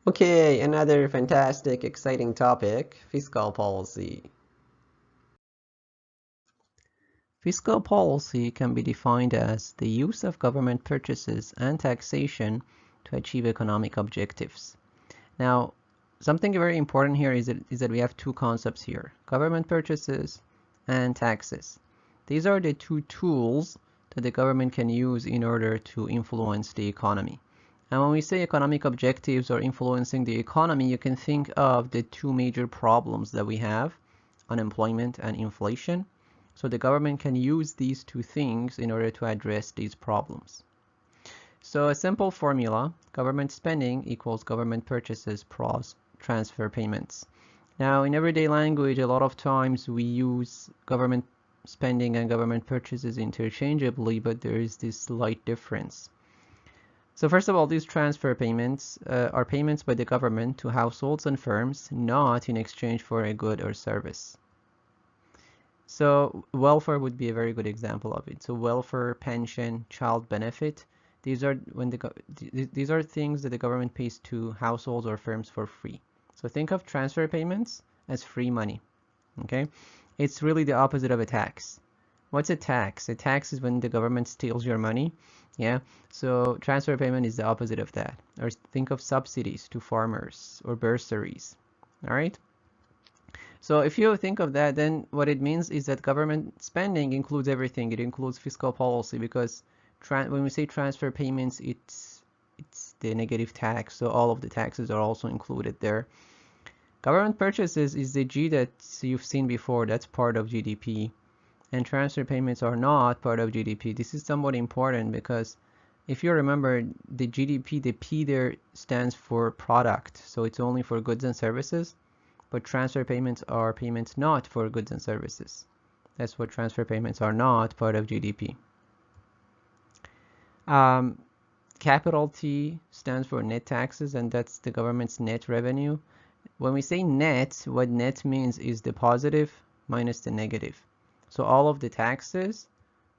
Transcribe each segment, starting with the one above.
Okay, another fantastic, exciting topic, fiscal policy. Fiscal policy can be defined as the use of government purchases and taxation to achieve economic objectives. Now, something very important here is that we have two concepts here, government purchases and taxes. These are the two tools that the government can use in order to influence the economy. And when we say economic objectives or influencing the economy, you can think of the two major problems that we have, unemployment and inflation. So the government can use these two things in order to address these problems. So a simple formula, government spending equals government purchases plus transfer payments. Now in everyday language, a lot of times we use government spending and government purchases interchangeably, but there is this slight difference. So first of all, these transfer payments are payments by the government to households and firms, not in exchange for a good or service. So welfare would be a very good example of it. So welfare, pension, child benefit, these are these are things that the government pays to households or firms for free. So think of transfer payments as free money. Okay, it's really the opposite of a tax. What's a tax? A tax is when the government steals your money. Yeah, so transfer payment is the opposite of that. Or think of subsidies to farmers or bursaries. All right. So if you think of that, then what it means is that government spending includes everything. It includes fiscal policy because when we say transfer payments, it's the negative tax. So all of the taxes are also included there. Government purchases is the G that you've seen before. That's part of GDP. And transfer payments are not part of GDP. This is somewhat important because if you remember the GDP, the P there stands for product. So it's only for goods and services. But transfer payments are payments not for goods and services. That's what transfer payments are, not part of GDP. Capital T stands for net taxes, and that's the government's net revenue. When we say net, what net means is the positive minus the negative. So all of the taxes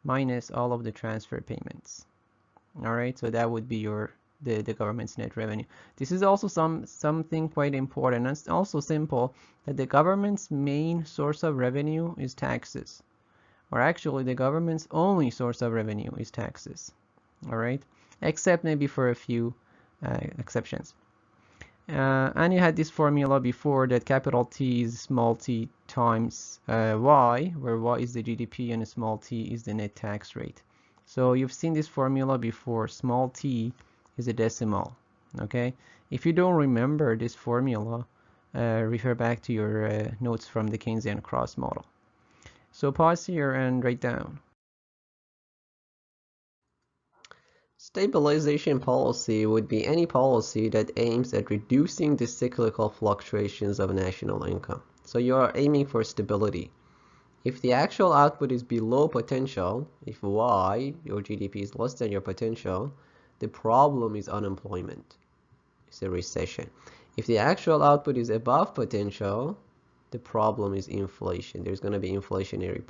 minus all of the transfer payments. All right, so that would be the government's net revenue. This is also something quite important, and it's also simple, that the government's main source of revenue is taxes, or actually the government's only source of revenue is taxes. All right, except maybe for a few exceptions. And you had this formula before that capital T is small t times y, where y is the GDP and small t is the net tax rate. So you've seen this formula before. Small t is a decimal. Okay, if you don't remember this formula, refer back to your notes from the Keynesian cross model. So pause here and write down. Stabilization policy would be any policy that aims at reducing the cyclical fluctuations of national income. So you are aiming for stability. If the actual output is below potential, if Y, your GDP, is less than your potential, the problem is unemployment. It's a recession. If the actual output is above potential, the problem is inflation. There's going to be inflationary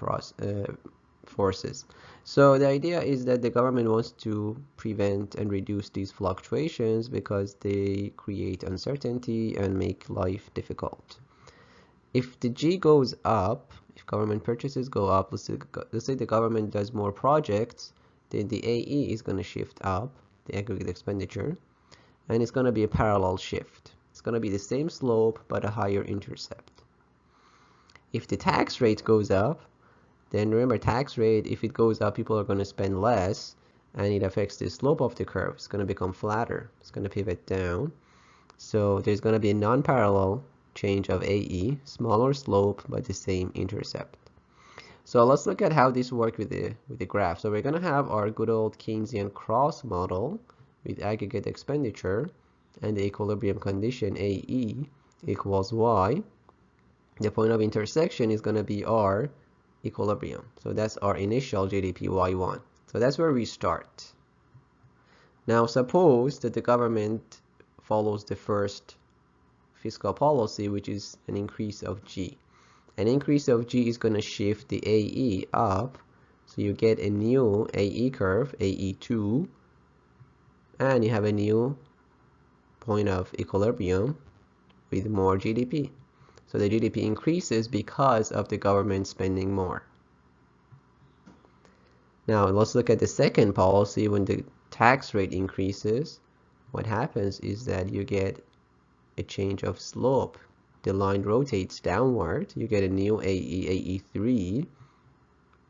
forces. So the idea is that the government wants to prevent and reduce these fluctuations because they create uncertainty and make life difficult. If the G goes up, if government purchases go up, let's say the government does more projects, then the AE is going to shift up, the aggregate expenditure, and it's going to be a parallel shift. It's going to be the same slope but a higher intercept. If the tax rate goes up, then remember, tax rate, if it goes up, people are going to spend less, and it affects the slope of the curve. It's going to become flatter. It's going to pivot down. So there's going to be a non-parallel change of AE, smaller slope but the same intercept. So let's look at how this works with the graph. So we're going to have our good old Keynesian cross model with aggregate expenditure and the equilibrium condition AE equals Y. The point of intersection is going to be our equilibrium. So that's our initial GDP Y1. So that's where we start. Now suppose that the government follows the first fiscal policy, which is an increase of G. An increase of G is going to shift the AE up. So you get a new AE curve, AE2, and you have a new point of equilibrium with more GDP. So the GDP increases because of the government spending more. Now let's look at the second policy. When the tax rate increases, what happens is that you get a change of slope. The line rotates downward. You get a new AE3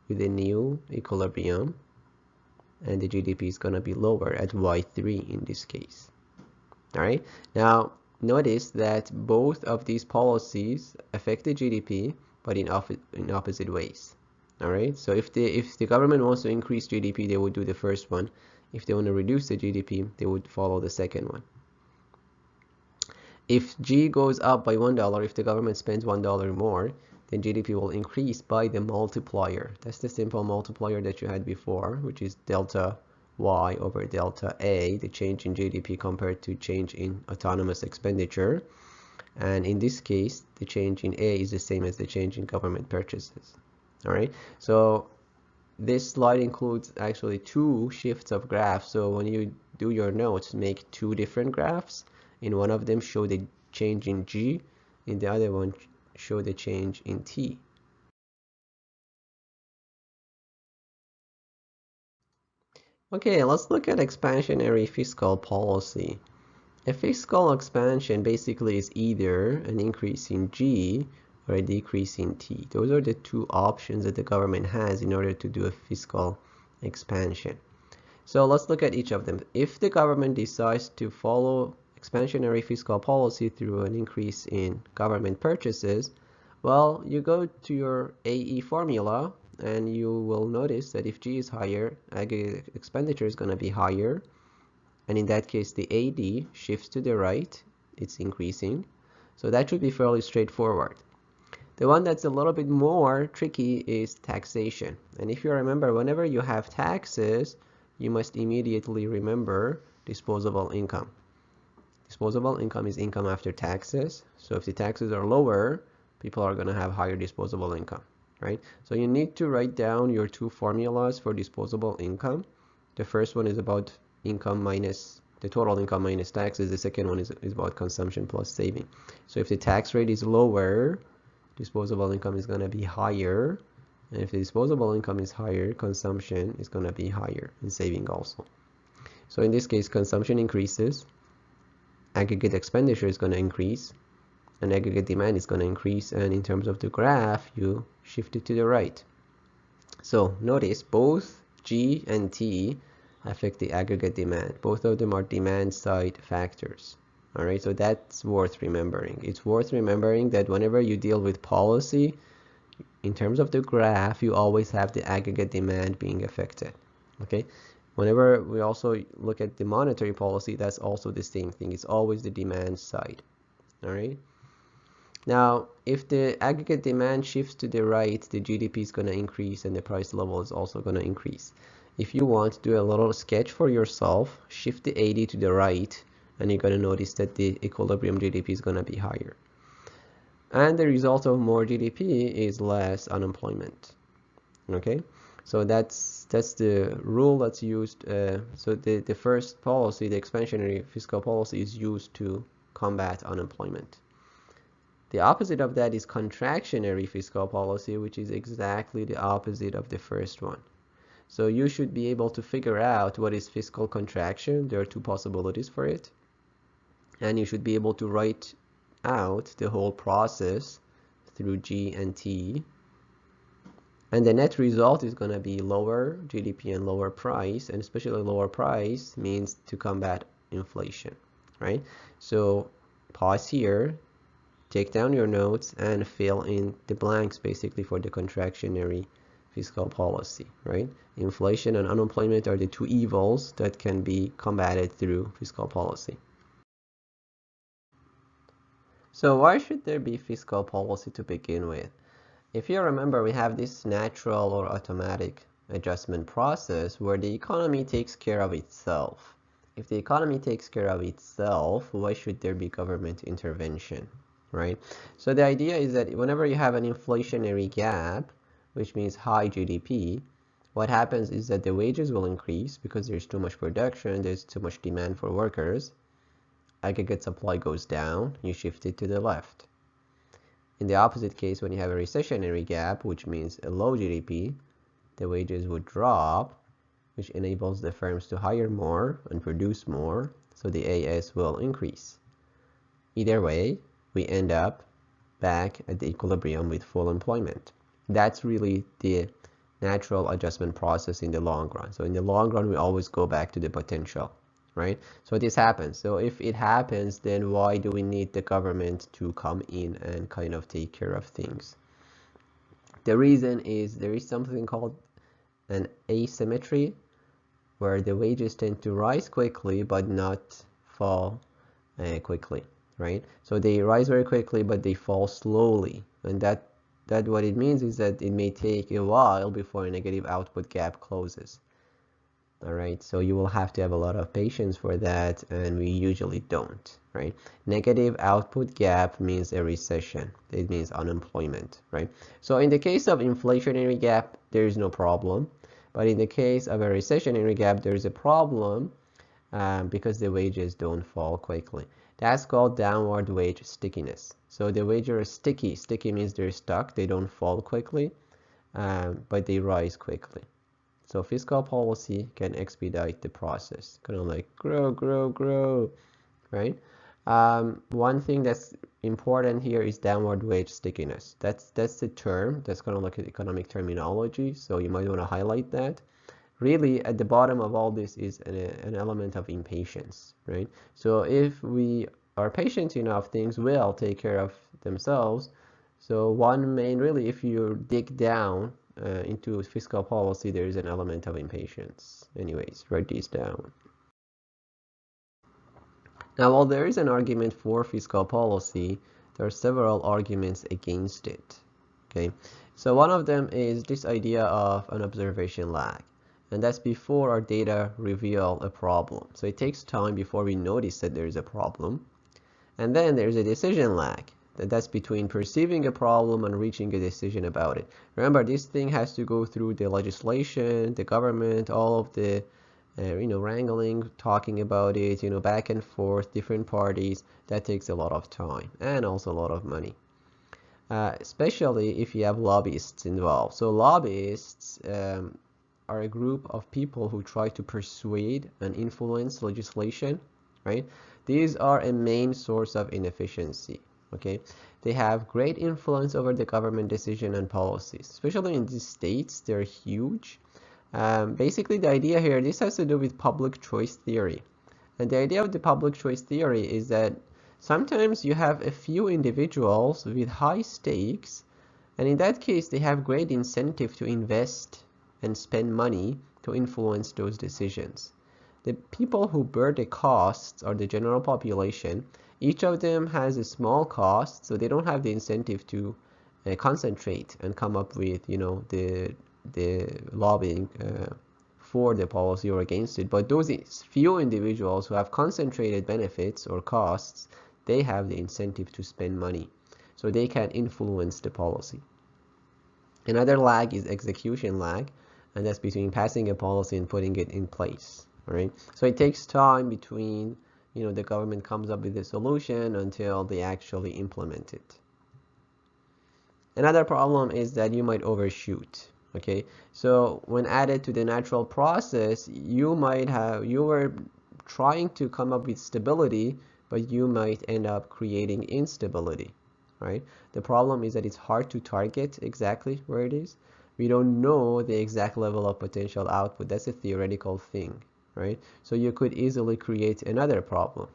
with a new equilibrium, and the GDP is going to be lower at Y3 in this case. All right. Now notice that both of these policies affect the GDP, but in opposite ways. All right. So if the government wants to increase GDP, they would do the first one. If they want to reduce the GDP, they would follow the second one. If G goes up by $1, if the government spends $1 more, then GDP will increase by the multiplier. That's the simple multiplier that you had before, which is delta Y over delta A, the change in GDP compared to change in autonomous expenditure. And in this case, the change in A is the same as the change in government purchases. All right, so this slide includes actually two shifts of graphs. So when you do your notes, make two different graphs. In one of them, show the change in G. In the other one, show the change in T. Okay, let's look at expansionary fiscal policy. A fiscal expansion basically is either an increase in G or a decrease in T. Those are the two options that the government has in order to do a fiscal expansion. So let's look at each of them. If the government decides to follow expansionary fiscal policy through an increase in government purchases, well, you go to your AE formula and you will notice that if G is higher, aggregate expenditure is going to be higher. And in that case, the AD shifts to the right. It's increasing. So that should be fairly straightforward. The one that's a little bit more tricky is taxation. And if you remember, whenever you have taxes, you must immediately remember disposable income. Disposable income is income after taxes. So if the taxes are lower, people are going to have higher disposable income, right? So you need to write down your two formulas for disposable income. The first one is about income minus the total income minus taxes. The second one is about consumption plus saving. So if the tax rate is lower, disposable income is going to be higher. And if the disposable income is higher, consumption is going to be higher, and saving also. So in this case, consumption increases, aggregate expenditure is going to increase, and aggregate demand is going to increase. And in terms of the graph, you shift it to the right. So notice both G and T affect the aggregate demand. Both of them are demand side factors. All right, so that's worth remembering. It's worth remembering that whenever you deal with policy, in terms of the graph, you always have the aggregate demand being affected. Okay, whenever we also look at the monetary policy, that's also the same thing. It's always the demand side. All right. Now, if the aggregate demand shifts to the right, the GDP is going to increase and the price level is also going to increase. If you want to do a little sketch for yourself, shift the 80 to the right, and you're going to notice that the equilibrium GDP is going to be higher. And the result of more GDP is less unemployment. Okay, so that's the rule that's used. So the first policy, the expansionary fiscal policy, is used to combat unemployment. The opposite of that is contractionary fiscal policy, which is exactly the opposite of the first one. So you should be able to figure out what is fiscal contraction. There are two possibilities for it. And you should be able to write out the whole process through G and T. And the net result is going to be lower GDP and lower price, and especially lower price means to combat inflation, right? So pause here, take down your notes, and fill in the blanks basically for the contractionary fiscal policy, right? Inflation and unemployment are the two evils that can be combated through fiscal policy. So why should there be fiscal policy to begin with? If you remember, we have this natural or automatic adjustment process where the economy takes care of itself. If the economy takes care of itself, why should there be government intervention, right? So the idea is that whenever you have an inflationary gap, which means high GDP, what happens is that the wages will increase because there's too much production, there's too much demand for workers, aggregate supply goes down, you shift it to the left. In the opposite case, when you have a recessionary gap, which means a low GDP, the wages would drop, which enables the firms to hire more and produce more, so the AS will increase. Either way, we end up back at the equilibrium with full employment. That's really the natural adjustment process in the long run. So in the long run, we always go back to the potential, right? So this happens. So if it happens, then why do we need the government to come in and kind of take care of things? The reason is there is something called an asymmetry, where the wages tend to rise quickly but not fall quickly, right? So they rise very quickly but they fall slowly, and that what it means is that it may take a while before a negative output gap closes. All right, so you will have to have a lot of patience for that, and we usually don't, right? Negative output gap means a recession. It means unemployment, right? So in the case of inflationary gap, there is no problem. But in the case of a recessionary gap, there is a problem because the wages don't fall quickly. That's called downward wage stickiness. So the wages are sticky. Sticky means they're stuck. They don't fall quickly, but they rise quickly. So fiscal policy can expedite the process, kind of like grow, grow, grow, right? One thing that's important here is downward wage stickiness. That's the term. That's kind of like an economic terminology, so you might want to highlight that. Really, at the bottom of all this is an element of impatience, right? So if we are patient enough, things will take care of themselves. So one main, really, if you dig down into fiscal policy, there is an element of impatience. Anyways, write these down. Now, while there is an argument for fiscal policy, there are several arguments against it. Okay, so one of them is this idea of an observation lag, and that's before our data reveal a problem. So it takes time before we notice that there is a problem. And then there's a decision lag. That's between perceiving a problem and reaching a decision about it. Remember, this thing has to go through the legislation, the government, all of the wrangling, talking about it, back and forth, different parties. That takes a lot of time and also a lot of money, especially if you have lobbyists involved. So lobbyists are a group of people who try to persuade and influence legislation, right? These are a main source of inefficiency. Okay, they have great influence over the government decision and policies, especially in these states. They're huge. Basically, the idea here, this has to do with public choice theory. And the idea of the public choice theory is that sometimes you have a few individuals with high stakes, and in that case, they have great incentive to invest and spend money to influence those decisions. The people who bear the costs are the general population. Each of them has a small cost, so they don't have the incentive to concentrate and come up with, the lobbying for the policy or against it. But those few individuals who have concentrated benefits or costs, they have the incentive to spend money, so they can influence the policy. Another lag is execution lag, and that's between passing a policy and putting it in place. All right, so it takes time between the government comes up with a solution until they actually implement it. Another problem is that you might overshoot. Okay, so when added to the natural process, you were trying to come up with stability, but you might end up creating instability, right? The problem is that it's hard to target exactly where it is. We don't know the exact level of potential output. That's a theoretical thing, right? So you could easily create another problem.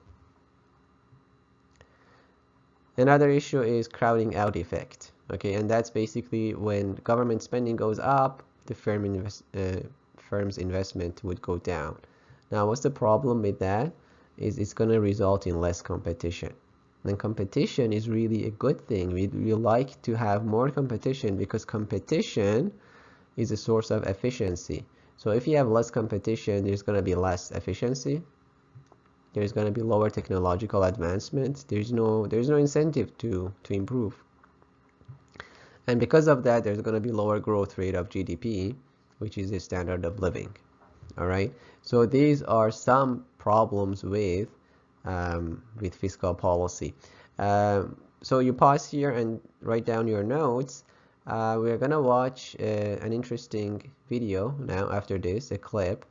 Another issue is crowding out effect. Okay, and that's basically when government spending goes up, the firm's investment would go down. Now, what's the problem with that? Is it's going to result in less competition. And competition is really a good thing. We like to have more competition because competition is a source of efficiency. So if you have less competition, there's going to be less efficiency. There's going to be lower technological advancement. There's no incentive to improve. And because of that, there's going to be lower growth rate of GDP, which is the standard of living. All right. So these are some problems with with fiscal policy. So you pause here and write down your notes. We're gonna watch an interesting video now after this, a clip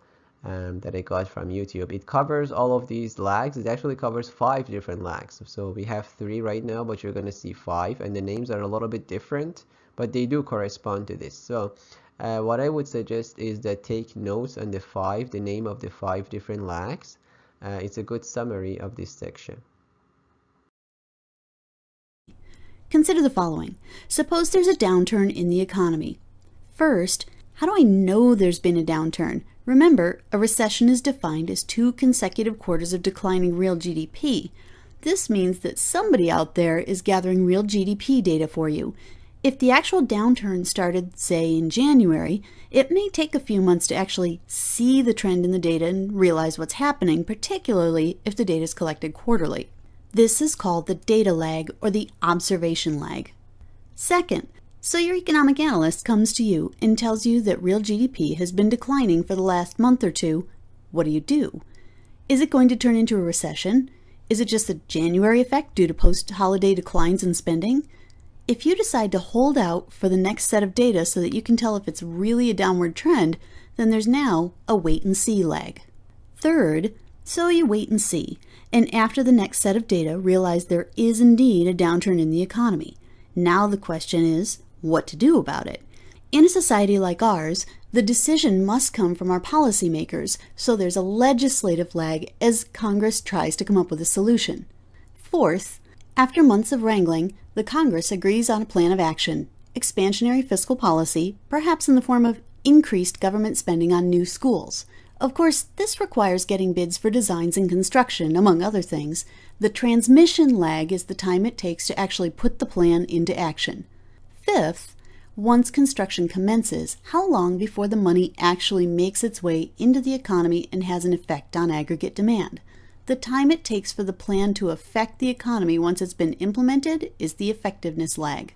that I got from YouTube. It covers all of these lags. It actually covers 5 different lags. So we have 3 right now, but you're gonna see 5, and the names are a little bit different, but they do correspond to this. So what I would suggest is that take notes on the name of the 5 different lags. It's a good summary of this section. Consider the following. Suppose there's a downturn in the economy. First, how do I know there's been a downturn? Remember, a recession is defined as 2 consecutive quarters of declining real GDP. This means that somebody out there is gathering real GDP data for you. If the actual downturn started, say, in January, it may take a few months to actually see the trend in the data and realize what's happening, particularly if the data is collected quarterly. This is called the data lag or the observation lag. Second, so your economic analyst comes to you and tells you that real GDP has been declining for the last month or two. What do? Is it going to turn into a recession? Is it just a January effect due to post-holiday declines in spending? If you decide to hold out for the next set of data so that you can tell if it's really a downward trend, then there's now a wait-and-see lag. Third, so you wait and see, and after the next set of data realize there is indeed a downturn in the economy. Now the question is, what to do about it? In a society like ours, the decision must come from our policymakers, so there's a legislative lag as Congress tries to come up with a solution. Fourth, after months of wrangling, the Congress agrees on a plan of action, expansionary fiscal policy, perhaps in the form of increased government spending on new schools. Of course, this requires getting bids for designs and construction, among other things. The transmission lag is the time it takes to actually put the plan into action. Fifth, once construction commences, how long before the money actually makes its way into the economy and has an effect on aggregate demand? The time it takes for the plan to affect the economy once it's been implemented is the effectiveness lag.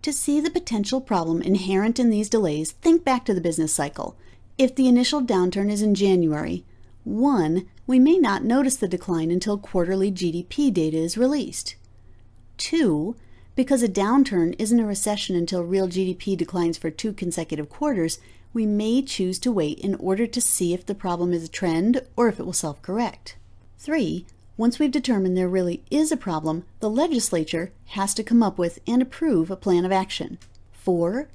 To see the potential problem inherent in these delays, think back to the business cycle. If the initial downturn is in January, 1, we may not notice the decline until quarterly GDP data is released. 2, because a downturn isn't a recession until real GDP declines for 2 consecutive quarters, we may choose to wait in order to see if the problem is a trend or if it will self-correct. 3, once we've determined there really is a problem, the legislature has to come up with and approve a plan of action. 4,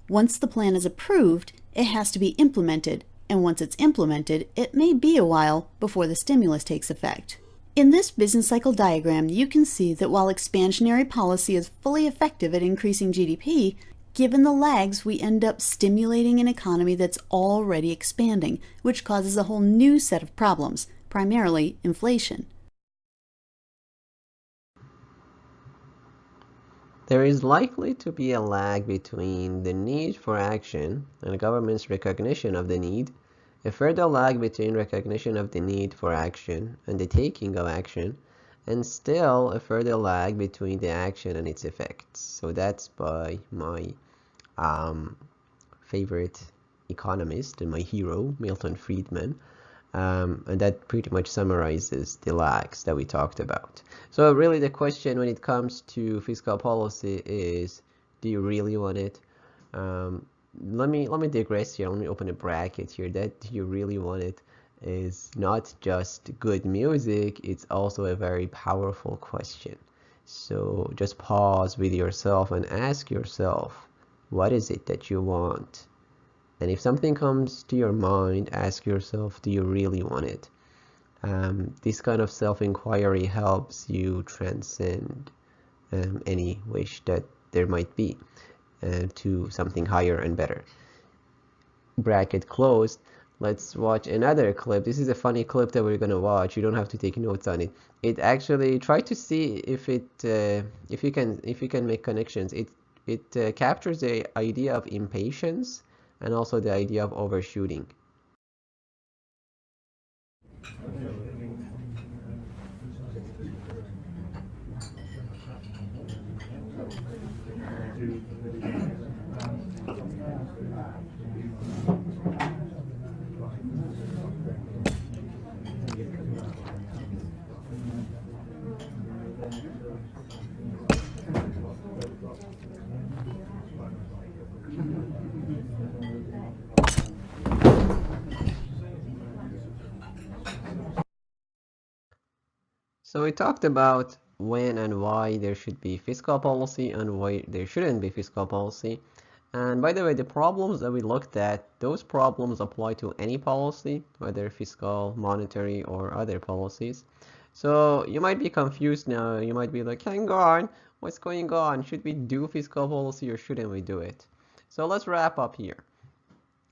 once the plan is approved, it has to be implemented, and once it's implemented, it may be a while before the stimulus takes effect. In this business cycle diagram, you can see that while expansionary policy is fully effective at increasing GDP, given the lags, we end up stimulating an economy that's already expanding, which causes a whole new set of problems, primarily inflation. There is likely to be a lag between the need for action and the government's recognition of the need, a further lag between recognition of the need for action and the taking of action, and still a further lag between the action and its effects. So that's by my favorite economist and my hero, Milton Friedman. And that pretty much summarizes the lags that we talked about. So really the question when it comes to fiscal policy is, do you really want it? Let me digress here. Let me open a bracket here. That do you really want it is not just good music, it's also a very powerful question. So just pause with yourself and ask yourself, what is it that you want? And if something comes to your mind, ask yourself, do you really want it? This kind of self-inquiry helps you transcend any wish that there might be to something higher and better. Bracket closed. Let's watch another clip. This is a funny clip that we're gonna watch. You don't have to take notes on it. It actually try to see if you can make connections. It captures the idea of impatience and also the idea of overshooting. So we talked about when and why there should be fiscal policy and why there shouldn't be fiscal policy. And by the way, the problems that we looked at, those problems apply to any policy, whether fiscal, monetary, or other policies. So you might be confused now. You might be like, hang on, what's going on? Should we do fiscal policy or shouldn't we do it? So let's wrap up here.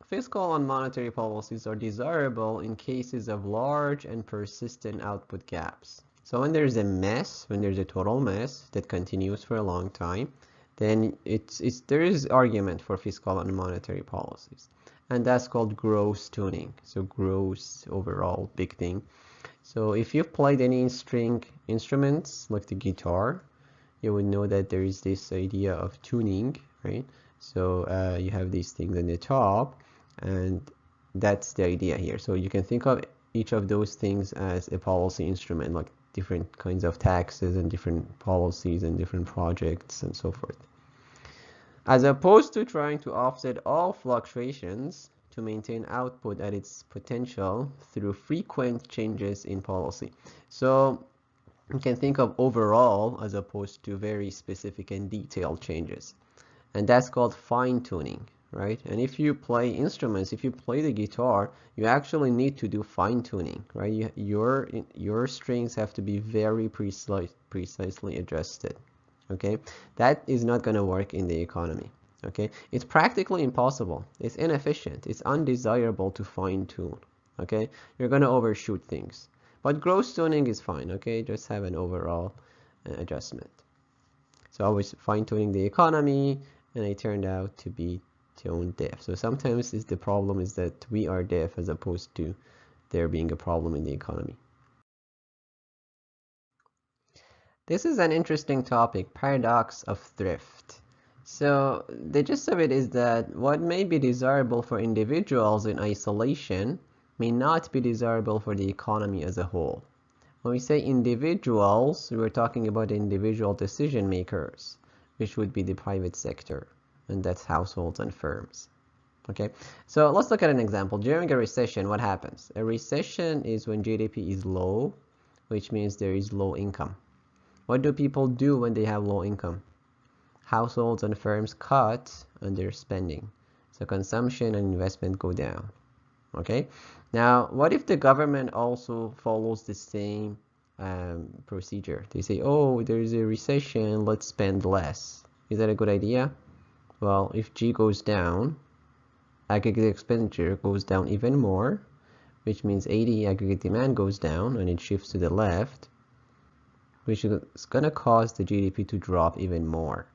Fiscal and monetary policies are desirable in cases of large and persistent output gaps. So when there's a mess, when there's a total mess that continues for a long time, then there is argument for fiscal and monetary policies. And that's called gross tuning. So gross overall big thing. So if you've played any string instruments like the guitar, you would know that there is this idea of tuning, right? So you have these things on the top, and that's the idea here. So you can think of each of those things as a policy instrument, like different kinds of taxes and different policies and different projects and so forth. As opposed to trying to offset all fluctuations to maintain output at its potential through frequent changes in policy. So you can think of overall as opposed to very specific and detailed changes. And that's called fine-tuning, right? And if you play instruments, if you play the guitar, you actually need to do fine-tuning, right? Your strings have to be very precisely adjusted, okay? That is not going to work in the economy, okay? It's practically impossible. It's inefficient. It's undesirable to fine-tune, okay? You're going to overshoot things. But gross tuning is fine, okay? Just have an overall adjustment. So I was fine-tuning the economy, and I turned out to be tone deaf. So sometimes the problem is that we are deaf as opposed to there being a problem in the economy. This is an interesting topic, paradox of thrift. So the gist of it is that what may be desirable for individuals in isolation may not be desirable for the economy as a whole. When we say individuals, we're talking about individual decision makers, which would be the private sector, and that's households and firms. Okay, so let's look at an example. During a recession, what happens? A recession is when GDP is low, which means there is low income. What do people do when they have low income? Households and firms cut on their spending. So consumption and investment go down. Okay, now what if the government also follows the same procedure? They say, oh, there's a recession, let's spend less. Is that a good idea? Well, if G goes down, aggregate expenditure goes down even more, which means AD, aggregate demand, goes down and it shifts to the left, which is going to cause the GDP to drop even more.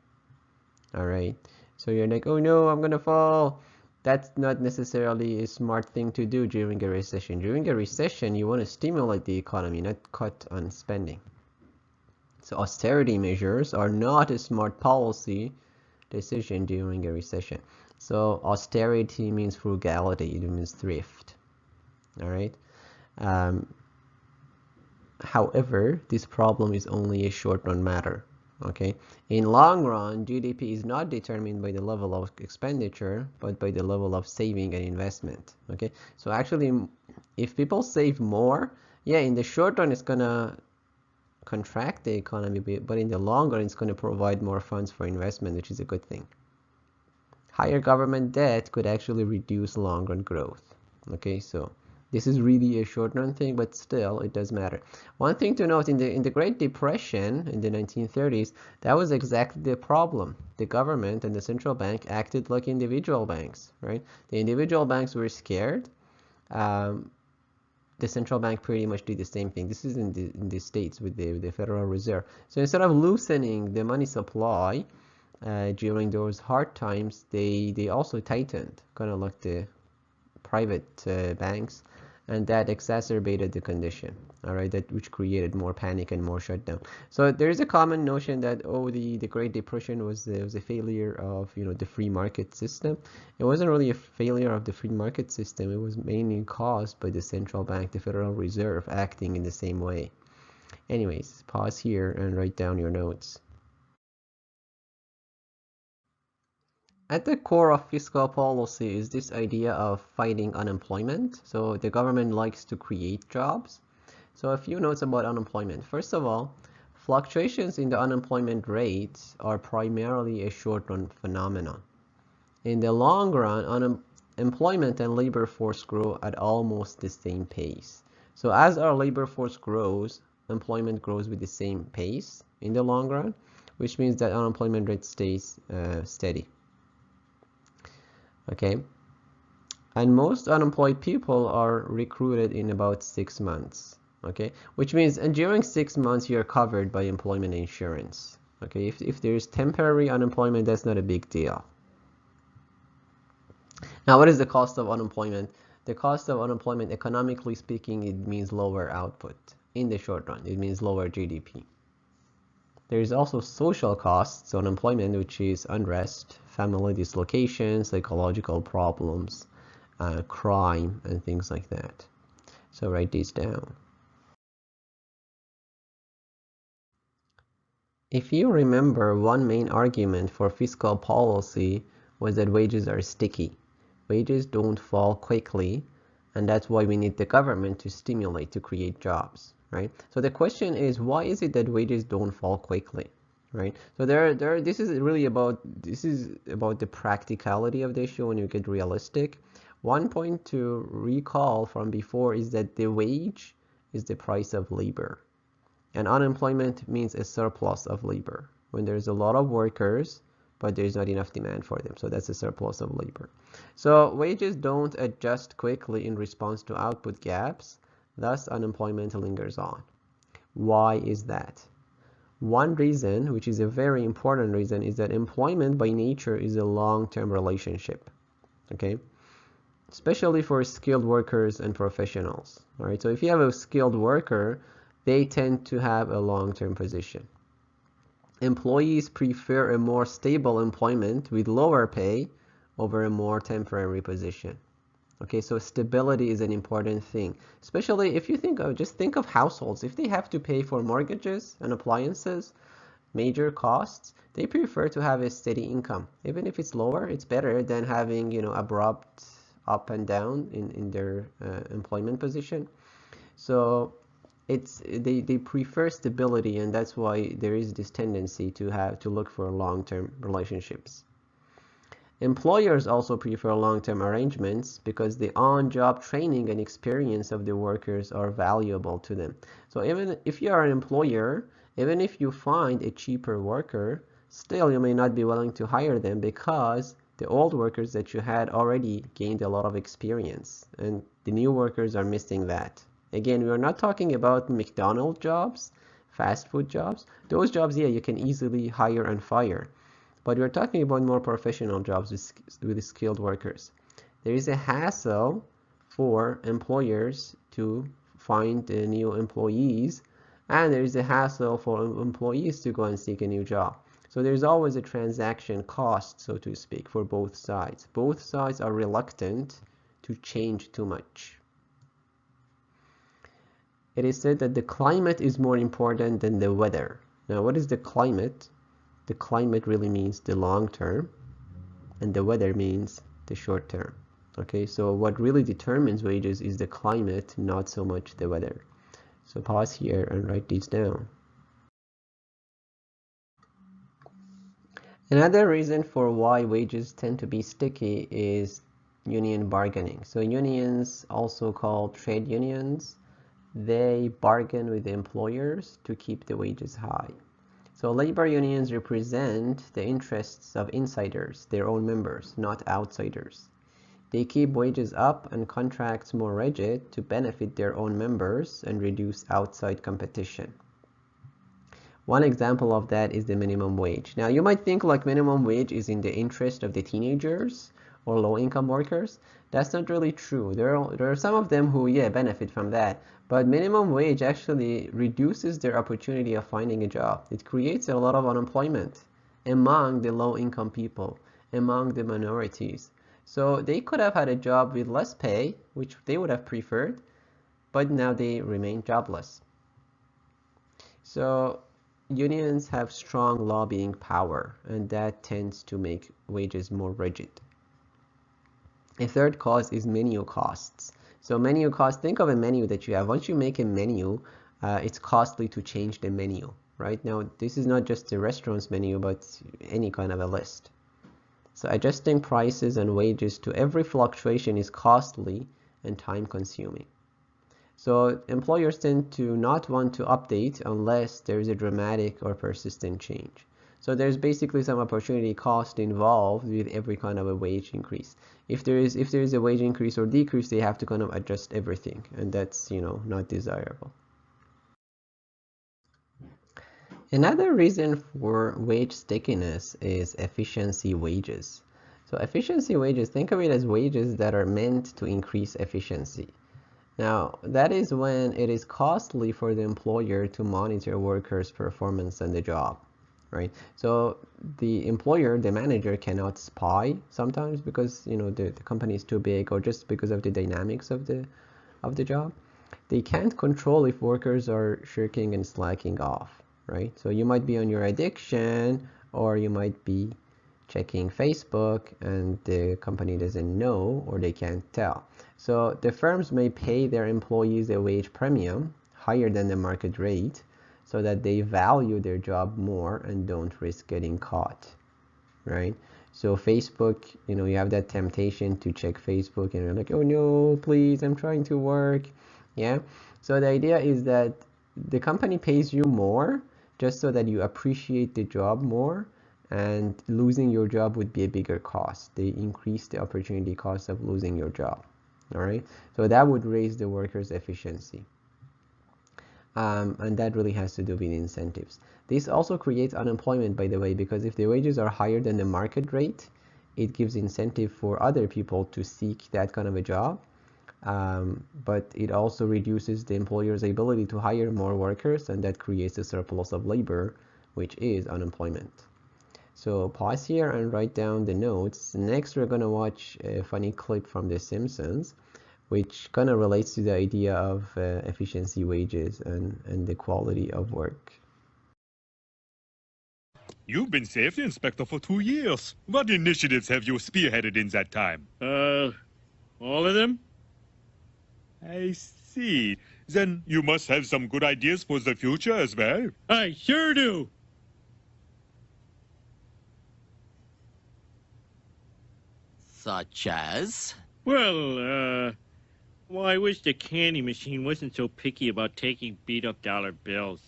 All right, so you're like, oh no, I'm going to fall. That's not necessarily a smart thing to do during a recession. During a recession, you want to stimulate the economy, not cut on spending. So austerity measures are not a smart policy decision during a recession. So austerity means frugality, it means thrift. All right. However, this problem is only a short-run matter. Okay, in long run, GDP is not determined by the level of expenditure, but by the level of saving and investment. Okay, so actually, if people save more, yeah, in the short run, it's gonna contract the economy, but in the long run, it's gonna provide more funds for investment, which is a good thing. Higher government debt could actually reduce long-run growth. Okay, so this is really a short-run thing, but still, it does matter. One thing to note, in the Great Depression in the 1930s, that was exactly the problem. The government and the central bank acted like individual banks, right? The individual banks were scared. The central bank pretty much did the same thing. This is in the States with the Federal Reserve. So instead of loosening the money supply during those hard times, they also tightened, kind of like the private banks, and that exacerbated the condition, all right, which created more panic and more shutdown. So there's a common notion that, oh, the Great Depression was a failure of, the free market system. It wasn't really a failure of the free market system. It was mainly caused by the central bank, the Federal Reserve, acting in the same way. Anyways, pause here and write down your notes. At the core of fiscal policy is this idea of fighting unemployment. So the government likes to create jobs. So a few notes about unemployment. First of all, fluctuations in the unemployment rates are primarily a short-run phenomenon. In the long run, unemployment and labor force grow at almost the same pace. So as our labor force grows, employment grows with the same pace in the long run, which means that unemployment rate stays steady. Okay, and most unemployed people are recruited in about 6 months. Okay, which means and during 6 months you're covered by employment insurance. Okay, if there's temporary unemployment, that's not a big deal. Now, what is the cost of unemployment? The cost of unemployment, economically speaking, it means lower output in the short run. It means lower GDP. There is also social costs of unemployment, which is unrest, family dislocation, psychological problems, crime, and things like that. So write these down. If you remember, one main argument for fiscal policy was that wages are sticky. Wages don't fall quickly, and that's why we need the government to stimulate, to create jobs, right? So the question is, why is it that wages don't fall quickly, right? So this is about the practicality of the issue when you get realistic. One point to recall from before is that the wage is the price of labor, and unemployment means a surplus of labor. When there's a lot of workers, but there's not enough demand for them. So that's a surplus of labor. So wages don't adjust quickly in response to output gaps, thus unemployment lingers on. Why is that? One reason, which is a very important reason, is that employment by nature is a long-term relationship. Okay? Especially for skilled workers and professionals. All right? So if you have a skilled worker, they tend to have a long-term position. Employees prefer a more stable employment with lower pay over a more temporary position. Okay, so stability is an important thing, especially if you just think of households. If they have to pay for mortgages and appliances, major costs, they prefer to have a steady income. Even if it's lower, it's better than having, abrupt up and down in their employment position. So they prefer stability, and that's why there is this tendency to look for long-term relationships. Employers also prefer long-term arrangements because the on-job training and experience of the workers are valuable to them. So even if you are an employer, even if you find a cheaper worker, still you may not be willing to hire them because the old workers that you had already gained a lot of experience, and the new workers are missing that. Again, we are not talking about McDonald's jobs, fast food jobs. Those jobs, yeah, you can easily hire and fire. But we're talking about more professional jobs with skilled workers. There is a hassle for employers to find new employees, and there is a hassle for employees to go and seek a new job. So there's always a transaction cost, so to speak, for both sides. Both sides are reluctant to change too much. It is said that the climate is more important than the weather. Now, what is the climate? The climate really means the long term, and the weather means the short term. Okay, so what really determines wages is the climate, not so much the weather. So pause here and write these down. Another reason for why wages tend to be sticky is union bargaining. So unions, also called trade unions, they bargain with the employers to keep the wages high. So labor unions represent the interests of insiders, their own members, not outsiders. They keep wages up and contracts more rigid to benefit their own members and reduce outside competition. One example of that is the minimum wage. Now, you might think like minimum wage is in the interest of the teenagers or low-income workers. That's not really true. There are some of them who, yeah, benefit from that. But minimum wage actually reduces their opportunity of finding a job. It creates a lot of unemployment among the low-income people, among the minorities. So they could have had a job with less pay, which they would have preferred, but now they remain jobless. So unions have strong lobbying power, and that tends to make wages more rigid. A third cause is menu costs. So menu cost, think of a menu that you have. Once you make a menu, it's costly to change the menu, right? Now, this is not just the restaurant's menu, but any kind of a list. So adjusting prices and wages to every fluctuation is costly and time consuming. So employers tend to not want to update unless there is a dramatic or persistent change. So there's basically some opportunity cost involved with every kind of a wage increase. If there is a wage increase or decrease, they have to kind of adjust everything, and that's, not desirable. Another reason for wage stickiness is efficiency wages. So efficiency wages, think of it as wages that are meant to increase efficiency. Now, that is when it is costly for the employer to monitor workers' performance on the job, right? So the employer, the manager, cannot spy sometimes because, the company is too big, or just because of the dynamics of the job. They can't control if workers are shirking and slacking off, right? So you might be on your addiction, or you might be checking Facebook and the company doesn't know, or they can't tell. So the firms may pay their employees a wage premium higher than the market rate so that they value their job more and don't risk getting caught, right? So Facebook, you have that temptation to check Facebook and you're like, oh no, please, I'm trying to work. Yeah. So the idea is that the company pays you more just so that you appreciate the job more, and losing your job would be a bigger cost. They increase the opportunity cost of losing your job. All right. So that would raise the workers' efficiency. And that really has to do with incentives. This also creates unemployment, by the way, because if the wages are higher than the market rate, it gives incentive for other people to seek that kind of a job. But it also reduces the employer's ability to hire more workers, and that creates a surplus of labor, which is unemployment. So pause here and write down the notes. Next, we're going to watch a funny clip from The Simpsons, which kind of relates to the idea of efficiency wages and the quality of work. You've been safety inspector for 2 years. What initiatives have you spearheaded in that time? All of them? I see. Then you must have some good ideas for the future as well. I sure do. Such as? Well, I wish the candy machine wasn't so picky about taking beat-up dollar bills.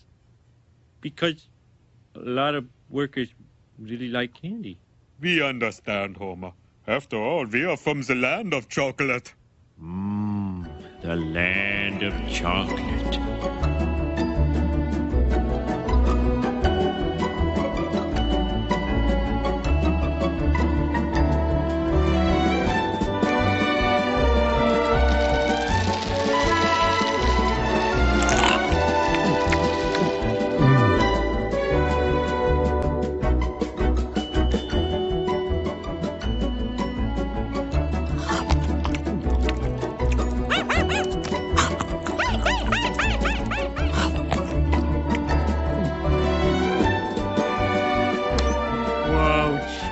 Because a lot of workers really like candy. We understand, Homer. After all, we are from the land of chocolate. The land of chocolate.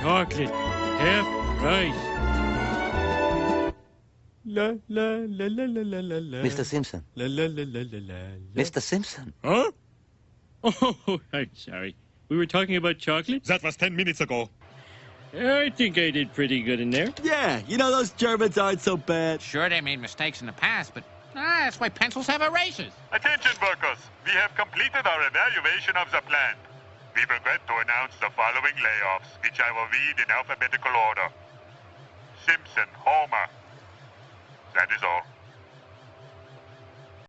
Chocolate, half price. La la la la la la la la. Mr. Simpson. La la la la la la. Mr. Simpson. Huh? Oh, I'm sorry. We were talking about chocolate? That was 10 minutes ago. I think I did pretty good in there. Yeah, those Germans aren't so bad. Sure, they made mistakes in the past, but that's why pencils have erasers. Attention, workers. We have completed our evaluation of the plant. We regret to announce the following layoffs, which I will read in alphabetical order. Simpson, Homer. That is all.